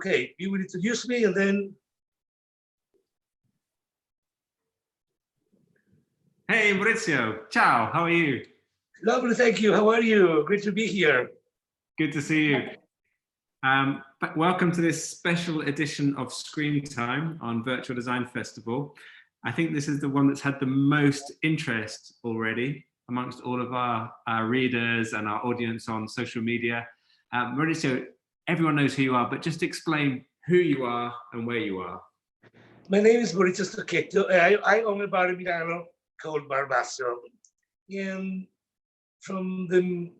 Okay, you will introduce me and then. Hey, Maurizio. Ciao, how are you? Lovely, thank you. How are you? Great to be here. Good to see you. Welcome to this special edition of Screen Time on Virtual Design Festival. I think this is the one that's had the most interest already amongst all of our readers and our audience on social media. Maurizio, everyone knows who you are, but just explain who you are and where you are. My name is Maurizio Stocchetto. I own a bar in Milano called Bar Basso. And from the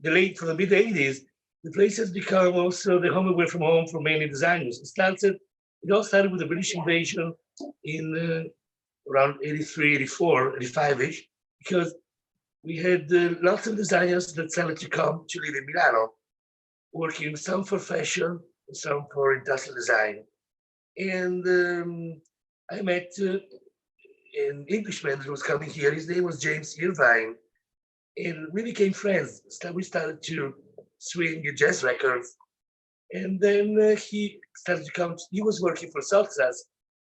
mid 80s, the place has become also the home away from home for many designers. It all started with the British invasion in around 83, 84, 85-ish, because we had lots of designers that started to come to live in Milano, working some for fashion, some for industrial design. And I met an Englishman that was coming here. His name was James Irvine. And we became friends. We started to swing jazz records. And then he started to come, he was working for Salsas.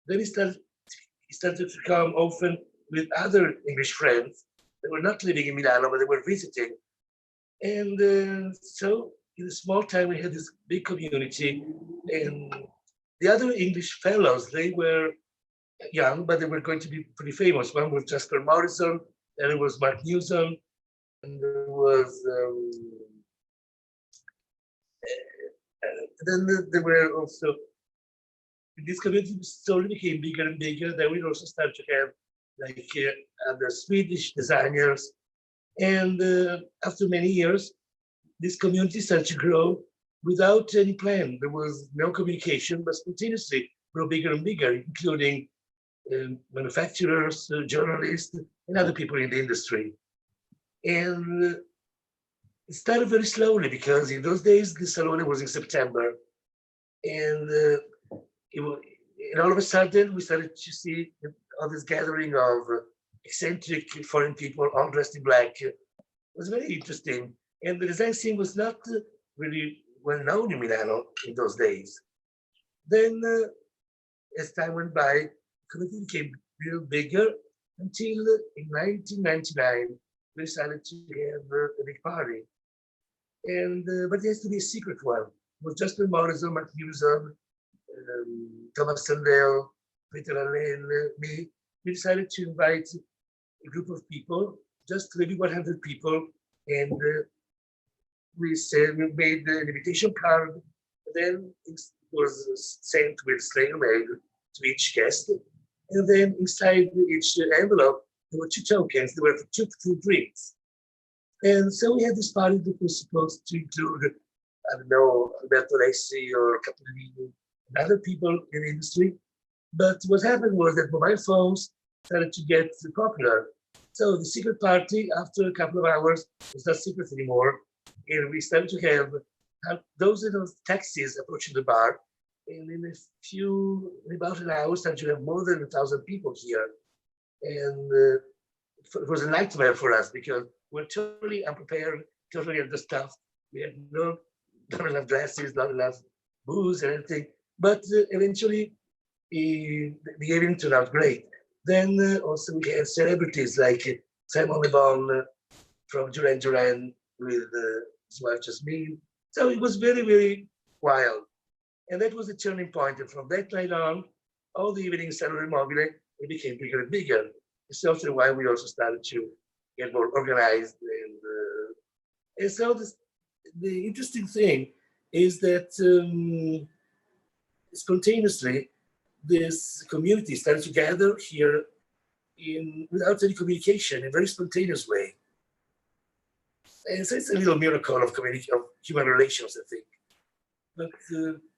Then he started to come often with other English friends that were not living in Milano, but they were visiting. And so in a small time, we had this big community. And the other English fellows, they were young, but they were going to be pretty famous. One was Jasper Morrison, then it was Mark Newsom, and there was, then there were also, this community slowly became bigger and bigger. Then we also started to have like other Swedish designers. And after many years, this community started to grow without any plan. There was no communication, but spontaneously grow bigger and bigger, including manufacturers, journalists, and other people in the industry. And it started very slowly because in those days, the Salone was in September. And all of a sudden, we started to see all this gathering of eccentric foreign people, all dressed in black. It was very interesting. And the design scene was not really well known in Milano in those days. Then, as time went by, the community became bigger until in 1999, we decided to have a big party. And but it has to be a secret one. It was Jasper Morrison, Mark Newsom, Thomas Sandel, Peter Allen, me. We decided to invite a group of people, just maybe 100 people, and we made an invitation card. Then it was sent with snail mail to each guest, and then inside each envelope there were 2 tokens. There were for 2 free drinks. And so we had this party that was supposed to include, I don't know, Alberto Lessi or Cappellini and other people in the industry. But what happened was that mobile phones started to get popular. So the secret party, after a couple of hours, was not secret anymore. And we started to have those taxis approaching the bar. And in about an hour, started to have more than 1,000 people here. And it was a nightmare for us because we're totally unprepared, totally understaffed. We had not enough glasses, not enough booze and anything. But eventually, the evening turned out great. Then also we had celebrities like Simon Le Bon from Duran Duran with his wife Jasmine. So it was very, very wild. And that was the turning point. And from that night on, all the evenings, Salone Mobile, it became bigger and bigger. It's also why we also started to get more organized. And so the interesting thing is that spontaneously, this community started to gather here without any communication, in a very spontaneous way. And so it's a little miracle of human relations, I think. But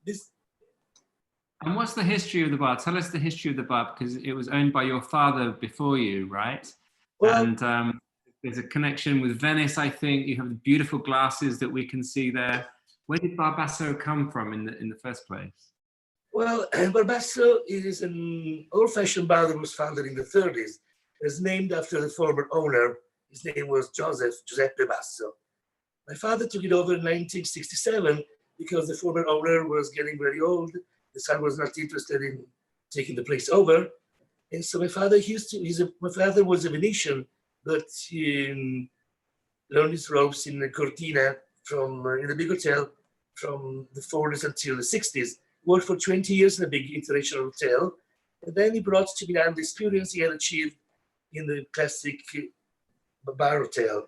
this. And what's the history of the bar? Tell us the history of the bar, because it was owned by your father before you, right? Well, and there's a connection with Venice, I think. You have the beautiful glasses that we can see there. Where did Bar Basso come from in the first place? Well, Bar Basso is an old-fashioned bar that was founded in the 30s. It's named after the former owner. His name was Giuseppe Basso. My father took it over in 1967 because the former owner was getting very old. The son was not interested in taking the place over. And so my father my father was a Venetian, but he learned his ropes in the Cortina in a big hotel from the 40s until the 60s. Worked for 20 years in a big international hotel. And then he brought to Milan the experience he had achieved in the classic bar hotel.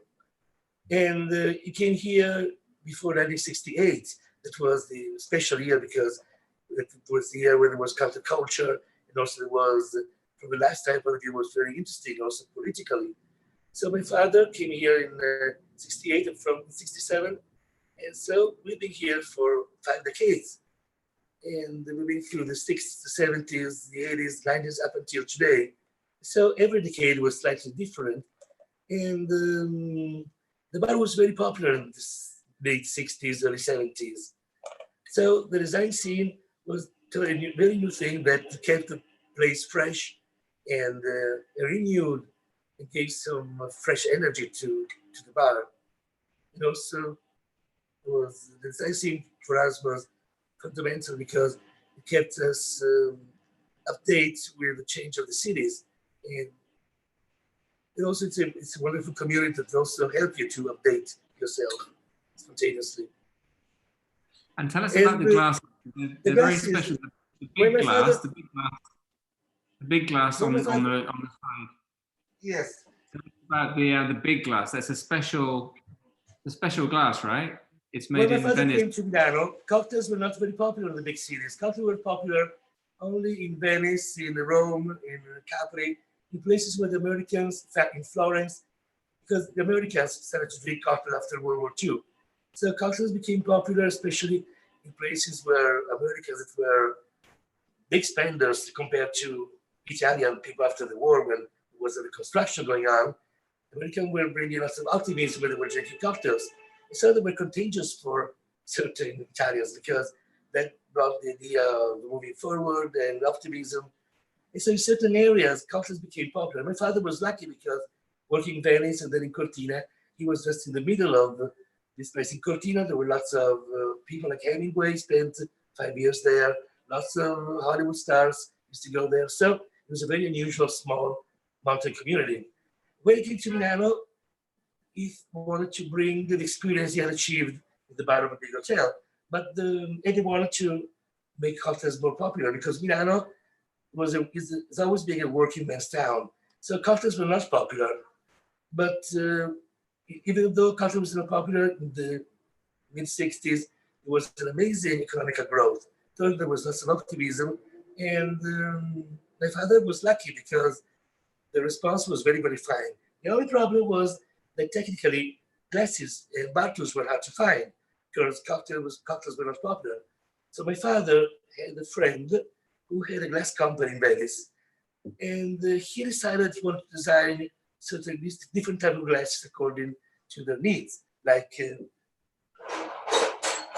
And he came here before 1968. That was the special year because it was the year when there was counterculture, and also there was, from the lifestyle point of view, was very interesting, also politically. So my father came here in 68 and from 67. And so we've been here for 5 decades. And we've been through the 60s, the 70s, the 80s, 90s, up until today. So every decade was slightly different. And the bar was very popular in the late 60s, early 70s. So the design scene was a very new thing that kept the place fresh and renewed and gave some fresh energy to the bar. And also, the design scene for us was fundamental because it kept us update with the change of the cities. And also, it's a wonderful community that also help you to update yourself spontaneously. And tell us about the glass. They're very special. The big glass, the big glass on the side. Yes. Tell us about the big glass. That's a special glass, right? It's made in Venice. When my father came to Milano, cocktails were not very popular in the big cities. Cocktails were popular only in Venice, in Rome, in Capri, in places where the Americans, in fact, in Florence, because the Americans started to drink cocktails after World War II. So cocktails became popular, especially in places where Americans that were big spenders compared to Italian people after the war when there was a reconstruction going on. Americans were bringing lots of optimism when they were drinking cocktails. So they were contagious for certain Italians because that brought the idea of moving forward and optimism. And so in certain areas, cocktails became popular. My father was lucky because working in Venice and then in Cortina, he was just in the middle of this place. In Cortina, there were lots of people like Hemingway, spent 5 years there. Lots of Hollywood stars used to go there. So it was a very unusual small mountain community. When he came to Milano, he wanted to bring the experience he had achieved in the bar of a big hotel. But he wanted to make cocktails more popular because Milano is always being a working man's town. So cocktails were not popular. But even though cocktails was not popular in the mid-60s, there was an amazing economic growth. So there was lots of optimism. And my father was lucky because the response was very, very fine. The only problem was that technically glasses and bottles were hard to find because cocktails were not popular. So my father had a friend who had a glass company in Venice. And he decided he wanted to design certain different type of glasses according to their needs, like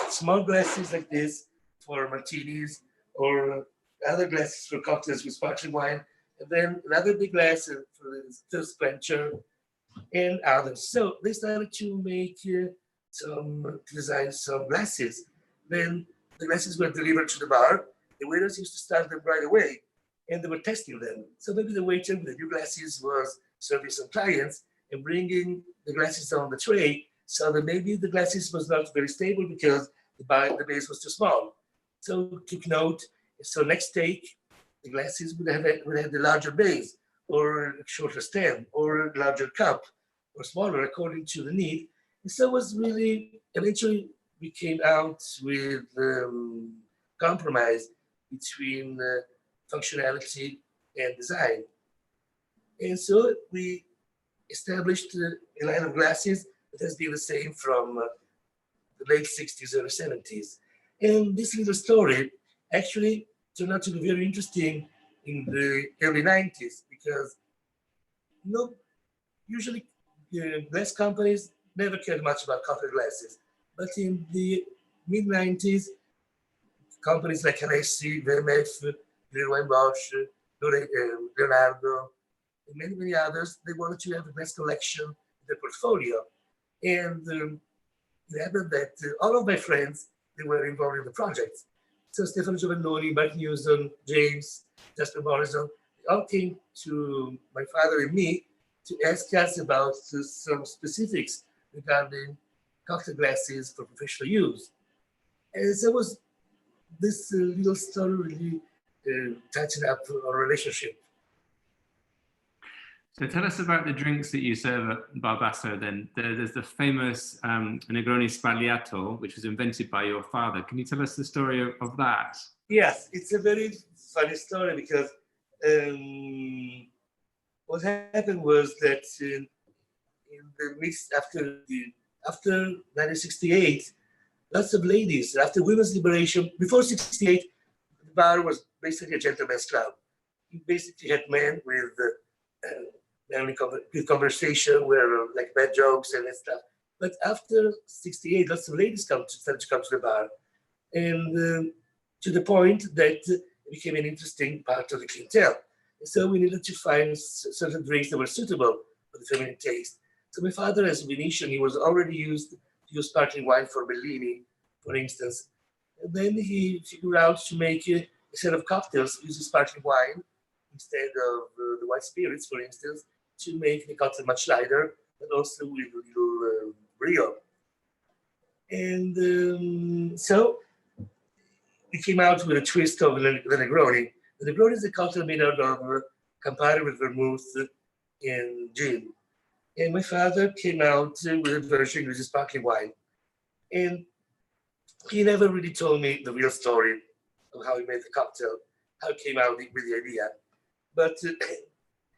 small glasses like this for martinis, or other glasses for cocktails with sparkling wine, and then another big glass for the thirst quencher, and others. So they started to design some glasses. Then the glasses were delivered to the bar. The waiters used to start them right away, and they were testing them. So maybe the waiter with the new glasses was serving some clients and bringing the glasses on the tray, so that maybe the glasses was not very stable because the base was too small. So took note. So next take, the glasses would have the larger base, or a shorter stem, or a larger cup, or smaller according to the need. And so it was really, eventually we came out with compromise between functionality and design. And so we established a line of glasses that has been the same from the late 60s, early 70s. And this little story actually turned out to be very interesting in the early 90s because usually glass companies never cared much about copper glasses. But in the mid 90s, companies like Alessi, VMF, Bosch, Leonardo, and many, many others, they wanted to have the best collection in their portfolio. And it happened that all of my friends they were involved in the project. So Stefano Giovannoni, Mike Newson, James, Jasper Morrison, they all came to my father and me to ask us about some specifics regarding cocktail glasses for professional use. And so was this little story really touching up our relationship. So tell us about the drinks that you serve at Bar Basso then. There's the famous Negroni Spagliato, which was invented by your father. Can you tell us the story of that? Yes, it's a very funny story because what happened was that in the midst after 1968, lots of ladies, after women's liberation, before 68, the bar was basically a gentleman's club. You basically had men with conversation where like bad jokes and that stuff. But after 68, lots of ladies started to come to the bar. And to the point that it became an interesting part of the clientele. And so we needed to find certain drinks that were suitable for the feminine taste. So my father, as a Venetian, he was already used to use sparkling wine for Bellini, for instance. And then he figured out to make a set of cocktails using sparkling wine instead of the white spirits, for instance, to make the cocktail much lighter, but also with a little brio. And so we came out with a twist of the Negroni. The Negroni is a cocktail made out of Campari with vermouth and gin. And my father came out with a version using sparkling wine. And he never really told me the real story of how he made the cocktail, how he came out with the idea. But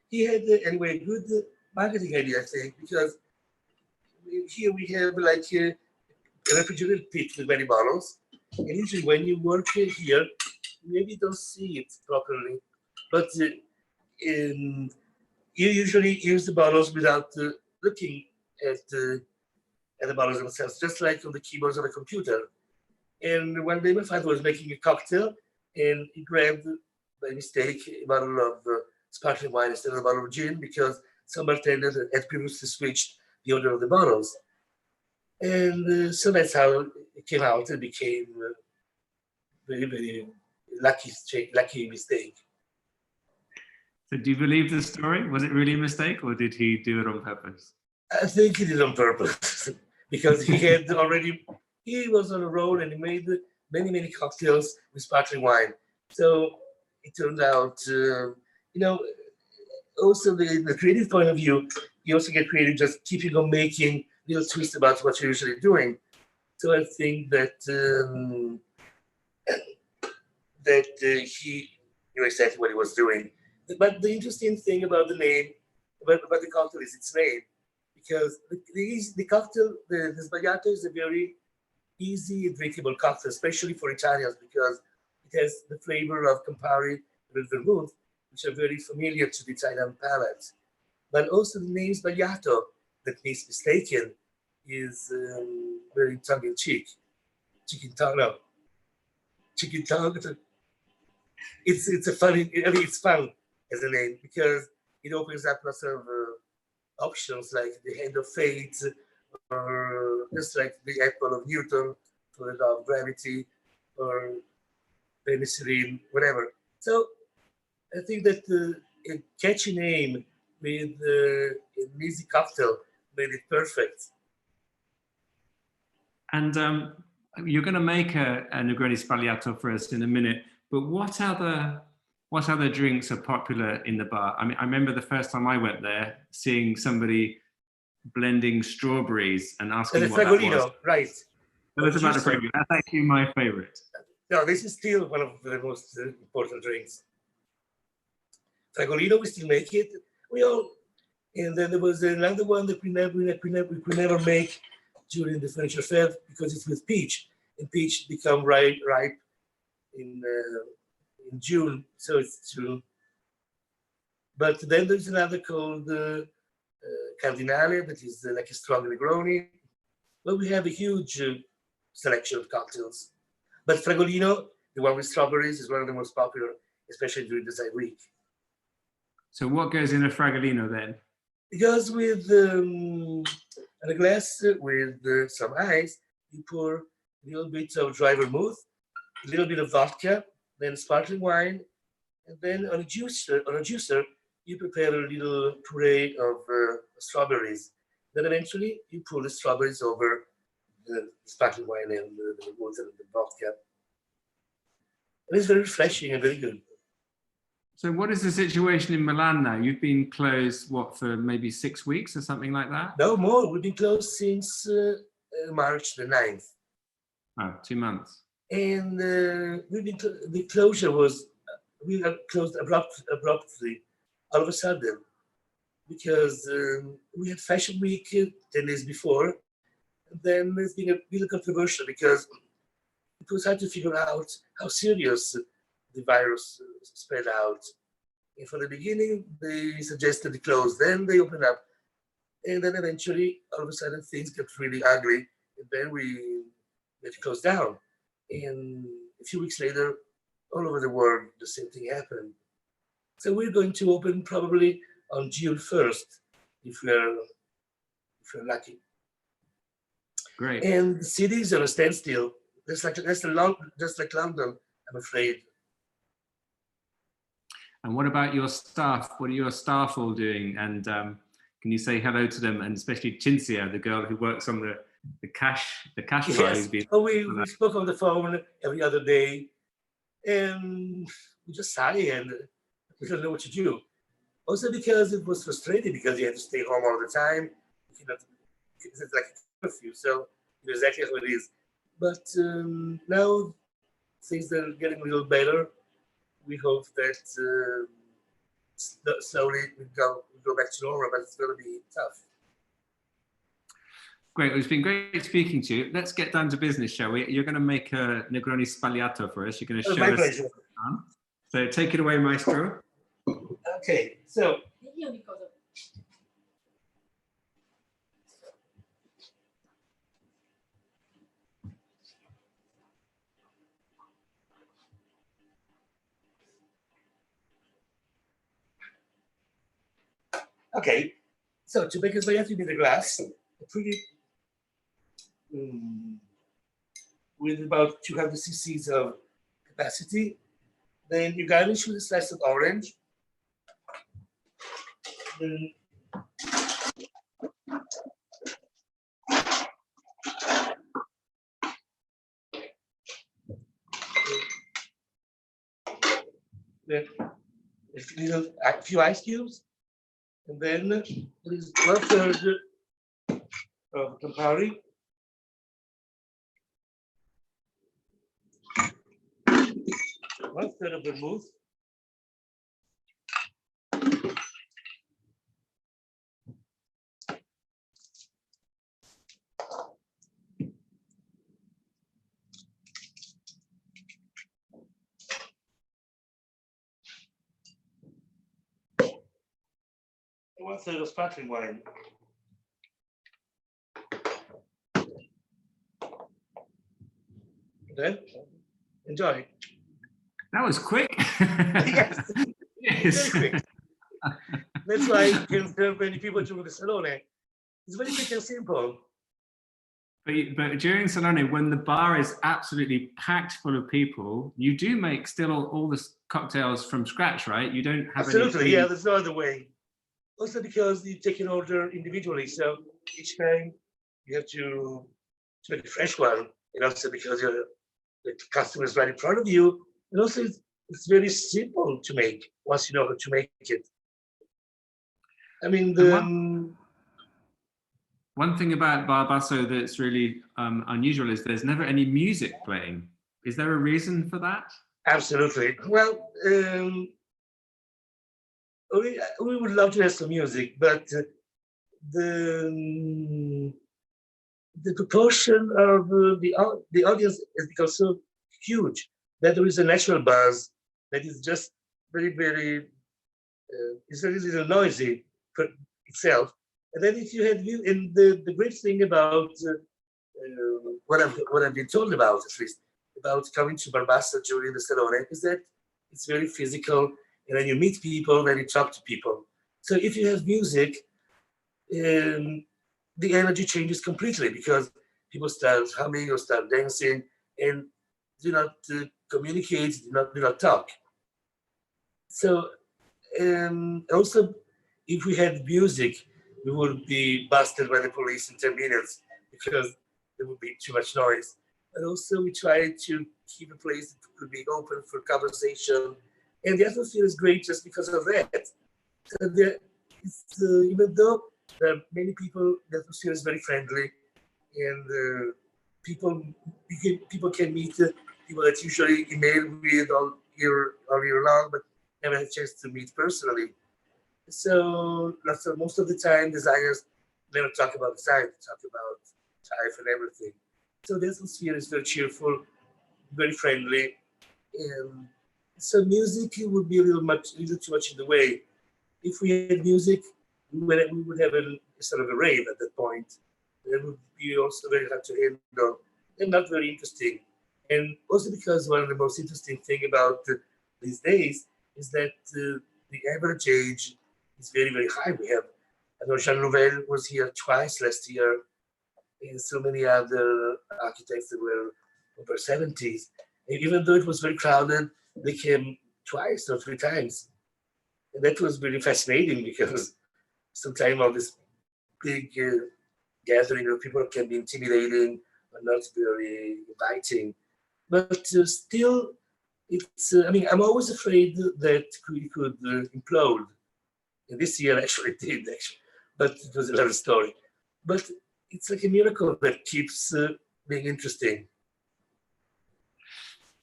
he had, anyway, a good marketing idea, I think, because here we have like a refrigerated pit with many bottles. And usually when you work here, maybe you don't see it properly. But you usually use the bottles without looking at the bottles themselves, just like on the keyboards of a computer. And one day my father was making a cocktail and he grabbed, by mistake, a bottle of sparkling wine instead of a bottle of gin because some bartenders had previously switched the order of the bottles. And so that's how it came out and became a very, very lucky mistake. So do you believe the story? Was it really a mistake or did he do it on purpose? I think he did it on purpose because he was on a roll and he made many, many cocktails with sparkling wine. So it turned out, also the creative point of view, you also get creative just keeping on making little twists about what you're usually doing. So I think that he knew exactly what he was doing. But the interesting thing about the name, about the cocktail is its name, because the cocktail, the sbagliato is a very easy drinkable cocktail, especially for Italians, because it has the flavor of Campari with vermouth, which are very familiar to the Italian palate. But also the name sbagliato, that means mistaken, is very tongue-in-cheek. Chicken tongue. It's a funny, I mean, it's fun as a name because it opens up lots of options like the hand of fate, or just like the apple of Newton for the law of gravity, or penicillin, whatever. So I think that a catchy name with an easy cocktail made it perfect. And you're going to make a Negroni Spagliato for us in a minute, but what other drinks are popular in the bar? I mean, I remember the first time I went there, seeing somebody blending strawberries and asking what that was. Right. Tell us about the Fragolino. That's actually my favorite. No, this is still one of the most important drinks. Fragolino, we still make it. And then there was another one that we could never make during the furniture fair because it's with peach, and peach become ripe in June, so it's true. But then there's another called Cardinale, that is like a strong Negroni. Well, we have a huge selection of cocktails. But Fragolino, the one with strawberries, is one of the most popular, especially during Design Week. So what goes in a Fragolino then? It goes with a glass with some ice. You pour a little bit of dry vermouth, a little bit of vodka, then sparkling wine, and then on a juicer, you prepare a little puree of strawberries. Then eventually you pour the strawberries over the sparkling wine and the vermouth and the vodka. And it's very refreshing and very good. So what is the situation in Milan now? You've been closed, what, for maybe 6 weeks or something like that? No more. We've been closed since March the 9th. Oh, 2 months. And the closure was, we got closed abruptly, all of a sudden, because we had Fashion Week 10 days before. And then it's been a little controversial because it was hard to figure out how serious the virus spread out. And from the beginning, they suggested to close, then they opened up. And then eventually, all of a sudden, things got really ugly. And then we had to close down. And a few weeks later, all over the world, the same thing happened. So we're going to open probably on June 1st, if we're lucky. Great. And the cities are a standstill. Just like London, I'm afraid. And what about your staff? What are your staff all doing? And can you say hello to them? And especially Cinzia, the girl who works on the cash bar. Yes. We spoke on the phone every other day, and we just sigh and we don't know what to do. Also because it was frustrating because you had to stay home all the time. It's like a curfew, so you know exactly how it is. But now things are getting a little better. We hope that slowly we go back to normal, but it's going to be tough. Great. Well, it's been great speaking to you. Let's get down to business, shall we? You're going to make a Negroni Spagliato for us. You're going to show my us. pleasure. So take it away, Maestro. Okay, so. Okay, so to make a sbagliato, you need a glass, pretty with about 200 cc's of capacity. Then you garnish with a slice of orange. Then a few ice cubes. And then there is 1/3 of Campari. 1/3 of vermouth. And 1/3 of sparkling wine. Then enjoy. That was quick. Yes. Yes. Very quick. That's why you can serve many people during the Salone. It's very quick and simple. But during Salone, when the bar is absolutely packed full of people, you do make still all the cocktails from scratch, right? You don't have Absolutely, yeah, there's no other way. Also because you take an order individually, so each time you have to make a fresh one, and also because the customer is right in front of you, and also it's very simple to make once you know how to make it. I mean, one thing about Bar Basso that's really unusual is there's never any music playing. Is there a reason for that? Absolutely. Well, we would love to have some music, but the proportion of the audience has become so huge that there is a natural buzz that is just very, very, it's very little noisy for itself. And then if you had, and the great thing about what I've been told about, at least, about coming to Bar Basso during the Salone is that it's very physical, and then you meet people, then you talk to people. So if you have music, the energy changes completely because people start humming or start dancing and do not communicate, do not talk. So also, if we had music, we would be busted by the police in 10 minutes because there would be too much noise. And also, we try to keep a place that could be open for conversation. And the atmosphere is great just because of that. So even though there are many people, the atmosphere is very friendly, and people can meet people that usually email with all year long, but never had a chance to meet personally. So most of the time, designers never talk about design; they talk about life and everything. So the atmosphere is very cheerful, very friendly, and so music would be a little too much in the way. If we had music, we would have a sort of a rave at that point. That would be also very hard to handle and not very interesting. And also because one of the most interesting thing about these days is that the average age is very, very high. We have, I know Jean Nouvel was here twice last year, and so many other architects that were over 70s. And even though it was very crowded, they came twice or three times. And that was really fascinating because sometimes all this big gathering of people can be intimidating or not very inviting. But still, I mean, I'm always afraid that we could implode. And this year actually it did, actually. But it was another story. But it's like a miracle that keeps being interesting.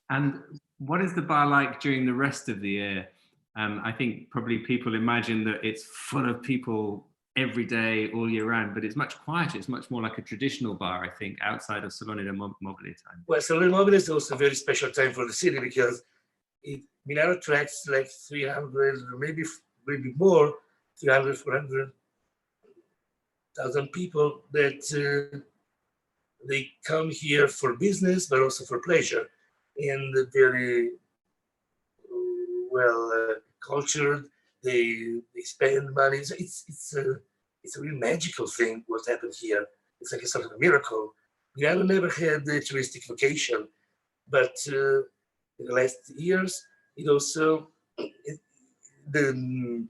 And what is the bar like during the rest of the year? I think probably people imagine that it's full of people every day, all year round, but it's much quieter. It's much more like a traditional bar, I think, outside of Salone del Mobile time. Well, Salone del Mobile is also a very special time for the city because Milan attracts like 300, maybe more, 300, 400,000 people that they come here for business, but also for pleasure. And very well cultured. They spend money. So it's a really magical thing what happened here. It's like a sort of a miracle. Milano never had the touristic vocation, but in the last years, it also the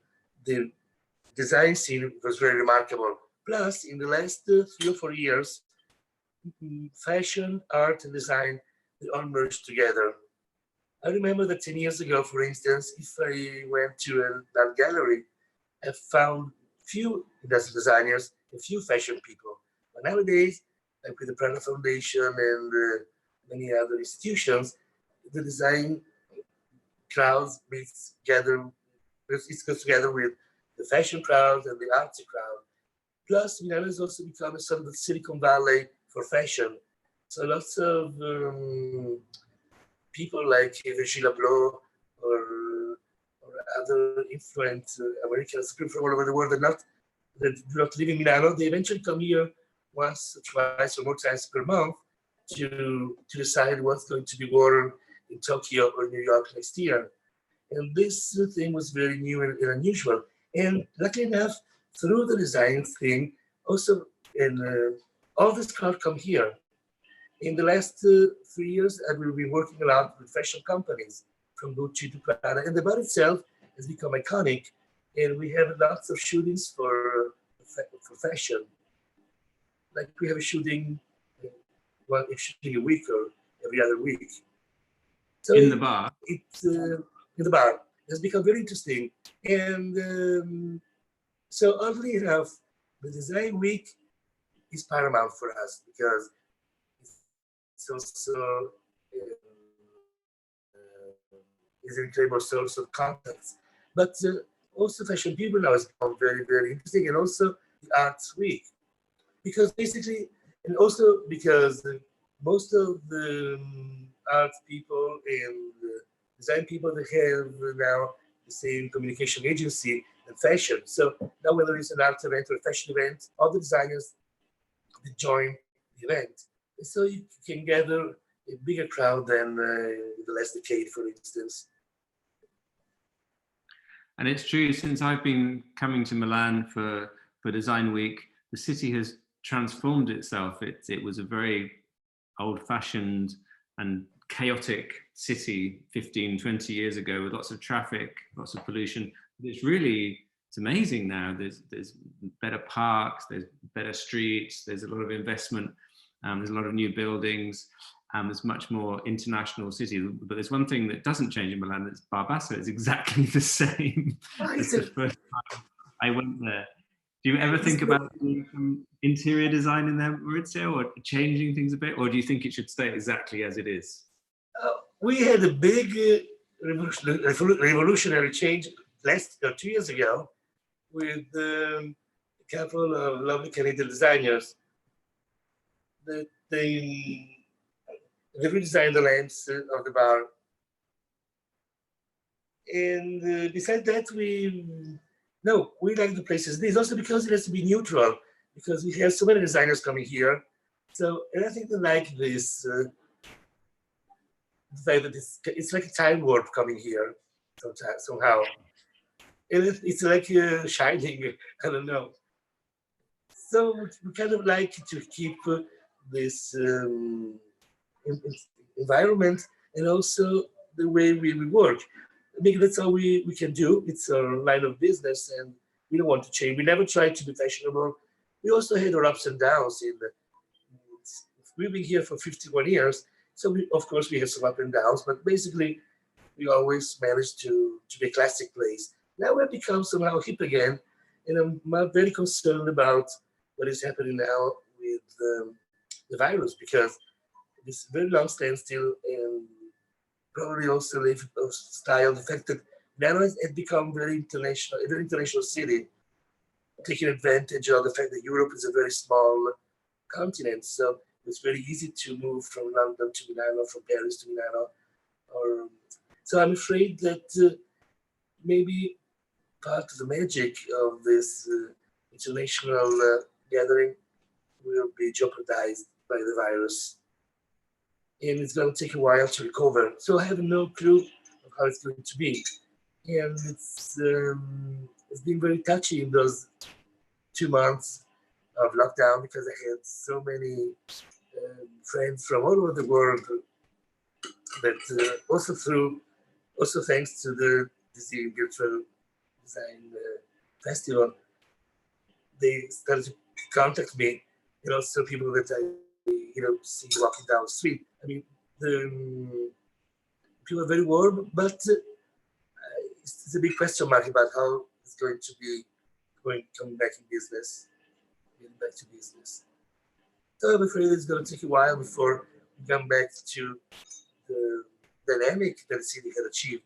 design scene was very remarkable. Plus, in the last 3 or 4 years, fashion, art, and design they all merged together. I remember that 10 years ago, for instance, if I went to an art gallery, I found few industrial designers and few fashion people. But nowadays, like with the Prana Foundation and many other institutions, the design crowds it goes together with the fashion crowd and the artsy crowd. Plus, Milan has also become a sort of the Silicon Valley for fashion. So lots of people like Virgil Abloh or other influent Americans from all over the world that do not live in Milano, they eventually come here once, twice, or more times per month to decide what's going to be worn in Tokyo or New York next year. And this thing was very new and unusual. And luckily enough, through the design thing, also, and all this crowd come here. In the last 3 years, I will be working a lot with fashion companies from Gucci to Prada, and the bar itself has become iconic. And we have lots of shootings for fashion. Like we have a shooting, shooting a week or every other week. So in the bar? It's in the bar. It's become very interesting. And so oddly enough, the design week is paramount for us because it's also is an incredible source of contacts. But also fashion people now has become very, very interesting, and also the arts week. Because basically, and also because most of the art people and design people that have now the same communication agency and fashion. So now whether it's an art event or a fashion event, all the designers that join the event. And so you can gather a bigger crowd than the last decade, for instance. And it's true, since I've been coming to Milan for Design Week, the city has transformed itself. It was a very old-fashioned and chaotic city 15, 20 years ago with lots of traffic, lots of pollution. It's amazing now. There's better parks, there's better streets, there's a lot of investment, there's a lot of new buildings, there's much more international city. But there's one thing that doesn't change in Milan, it's Bar Basso. It's exactly the same as the first time I went there. Do you ever think about doing some interior design in there, Maurizio, or changing things a bit, or do you think it should stay exactly as it is? We had a big revolutionary change 2 years ago with a couple of lovely Canadian designers. They redesigned the lamps of the bar. And besides that, we like the place as it is, also because it has to be neutral, because we have so many designers coming here. So, and I think they like this, the fact that it's like a time warp coming here somehow. And it's like shining, I don't know. So we kind of like to keep this environment and also the way we work. Maybe that's all we can do. It's our line of business, and we don't want to change. We never tried to be fashionable. We also had our ups and downs. We've been here for 51 years, so of course we have some ups and downs, but basically we always managed to be a classic place. Now we've become somehow hip again, and I'm very concerned about what is happening now with the virus, because this very long standstill and probably also live style, the fact that Milano has become a very international city, taking advantage of the fact that Europe is a very small continent. So it's very easy to move from London to Milano, from Paris to Milano. So I'm afraid that maybe part of the magic of this international gathering will be jeopardized by the virus. And it's going to take a while to recover. So I have no clue of how it's going to be. And it's been very touchy in those 2 months of lockdown, because I had so many friends from all over the world that also thanks to the Dezeen Virtual Design Festival, they started to contact me, and also people that I see walking down the street. I mean, the people are very warm, but it's a big question mark about how it's going to be coming back in business, getting back to business. So I'm afraid it's going to take a while before we come back to the dynamic that the city had achieved,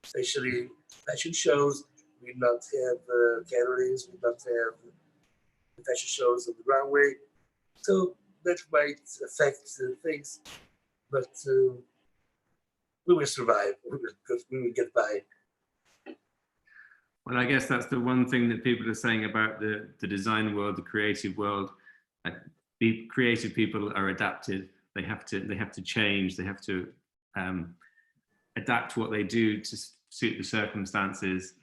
especially fashion shows. We not have galleries, we not have the fashion shows on the runway. So that might affect things, but we will survive. We will get by. Well, I guess that's the one thing that people are saying about the design world, the creative world. The creative people are adaptive. They have to change. They have to adapt what they do to suit the circumstances.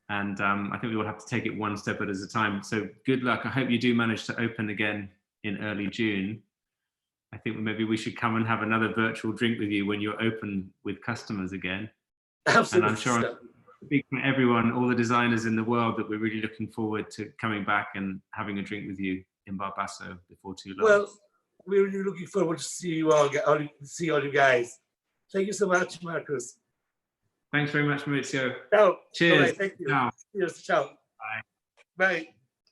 And I think we will have to take it one step at a time. So good luck. I hope you do manage to open again in early June. I think maybe we should come and have another virtual drink with you when you're open with customers again. Absolutely. And I'm sure I'm speaking for everyone, all the designers in the world, that we're really looking forward to coming back and having a drink with you in Bar Basso before too long. Well, we're really looking forward to see you all you guys. Thank you so much, Marcus. Thanks very much, Maurizio. Ciao. Cheers. Bye. Thank you. Ciao. Cheers. Ciao. Bye. Bye.